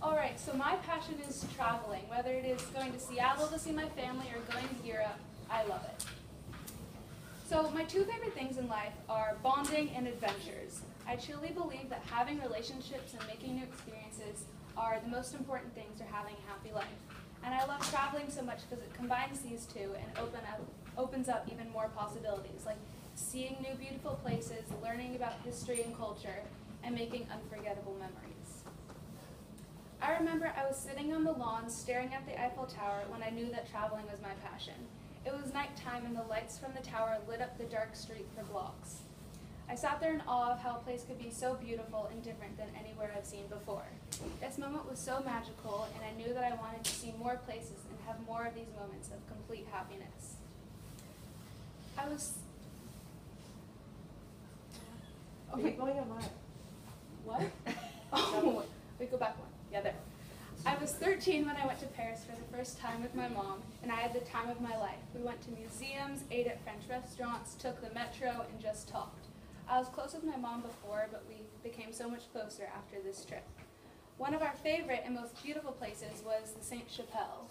Alright, so my passion is traveling. Whether it is going to Seattle to see my family or going to Europe, I love it. So my two favorite things in life are bonding and adventures. I truly believe that having relationships and making new experiences are the most important things for having a happy life. And I love traveling so much because it combines these two and opens up even more possibilities, like seeing new beautiful places, learning about history and culture, and making unforgettable memories. I remember I was sitting on the lawn staring at the Eiffel Tower when I knew that traveling was my passion. It was nighttime and the lights from the tower lit up the dark street for blocks. I sat there in awe of how a place could be so beautiful and different than anywhere I've seen before. This moment was so magical, and I knew that I wanted to see more places and have more of these moments of complete happiness. Oh, wait, going on mine. What? Oh, we go back one. Yeah, there. I was 13 when I went to Paris for the first time with my mom, and I had the time of my life. We went to museums, ate at French restaurants, took the metro, and just talked. I was close with my mom before, but we became so much closer after this trip. One of our favorite and most beautiful places was the Sainte-Chapelle,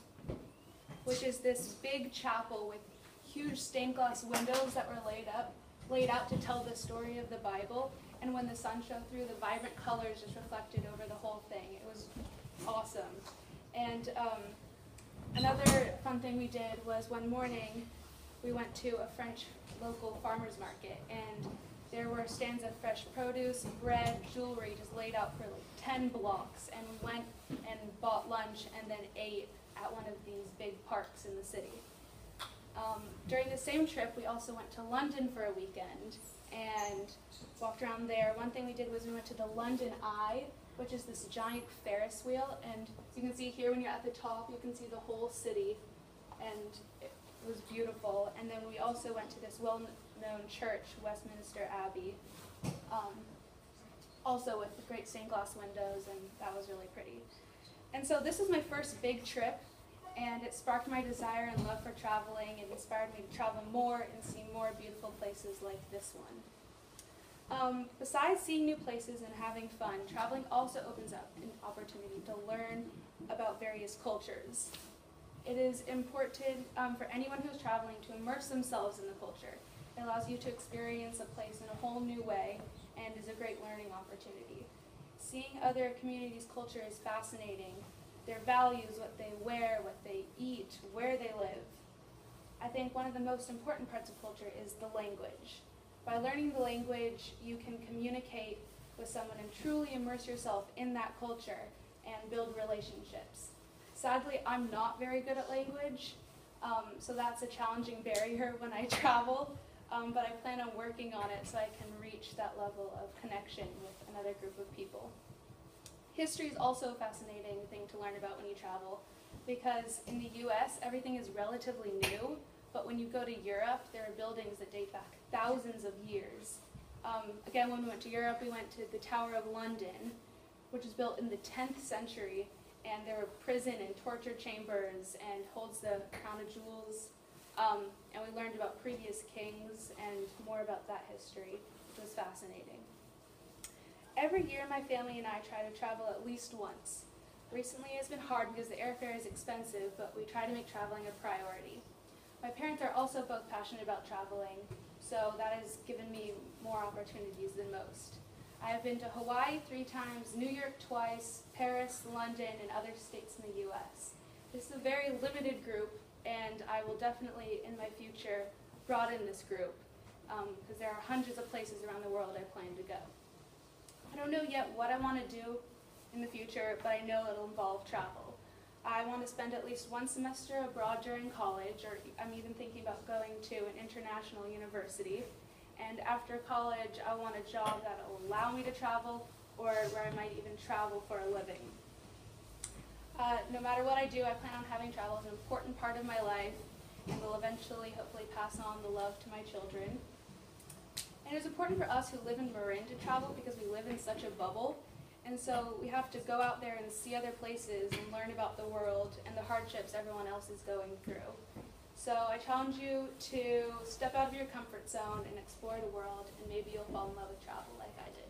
which is this big chapel with huge stained glass windows that were laid out to tell the story of the Bible, and when the sun shone through, the vibrant colors just reflected over the whole thing. It was awesome. And another fun thing we did was one morning we went to a French local farmer's market, and there were stands of fresh produce, bread, jewelry just laid out for like 10 blocks, and we went and bought lunch and then ate at one of these big parks in the city. During the same trip, we also went to London for a weekend and walked around there. One thing we did was we went to the London Eye, which is this giant Ferris wheel, and you can see here when you're at the top, you can see the whole city, and it was beautiful. And then we also went to this well-known church, Westminster Abbey, also with the great stained glass windows, and that was really pretty. And so this was my first big trip, and it sparked my desire and love for traveling. It inspired me to travel more and see more beautiful places like this one. Besides seeing new places and having fun, traveling also opens up an opportunity to learn about various cultures. It is important for anyone who's traveling to immerse themselves in the culture. It allows you to experience a place in a whole new way and is a great learning opportunity. Seeing other communities' culture is fascinating. Their values, what they wear, what they eat, where they live. I think one of the most important parts of culture is the language. By learning the language, you can communicate with someone and truly immerse yourself in that culture and build relationships. Sadly, I'm not very good at language, so that's a challenging barrier when I travel, but I plan on working on it so I can reach that level of connection with another group of people. History is also a fascinating thing to learn about when you travel, because in the US, everything is relatively new, but when you go to Europe, there are buildings that date back thousands of years. Again, when we went to Europe, we went to the Tower of London, which was built in the 10th century, and there were prison and torture chambers and holds the Crown of Jewels. And we learned about previous kings and more about that history, which was fascinating. Every year, my family and I try to travel at least once. Recently, it's been hard because the airfare is expensive, but we try to make traveling a priority. My parents are also both passionate about traveling, so that has given me more opportunities than most. I have been to Hawaii 3 times, New York twice, Paris, London, and other states in the US. This is a very limited group, and I will definitely, in my future, broaden this group, because there are hundreds of places around the world I plan to go. I don't know yet what I want to do in the future, but I know it'll involve travel. I want to spend at least 1 semester abroad during college, or I'm even thinking about going to an international university. And after college, I want a job that will allow me to travel, or where I might even travel for a living. No matter what I do, I plan on having travel as an important part of my life, and will eventually, hopefully, pass on the love to my children. And it's important for us who live in Marin to travel because we live in such a bubble. And so we have to go out there and see other places and learn about the world and the hardships everyone else is going through. So I challenge you to step out of your comfort zone and explore the world, and maybe you'll fall in love with travel like I did.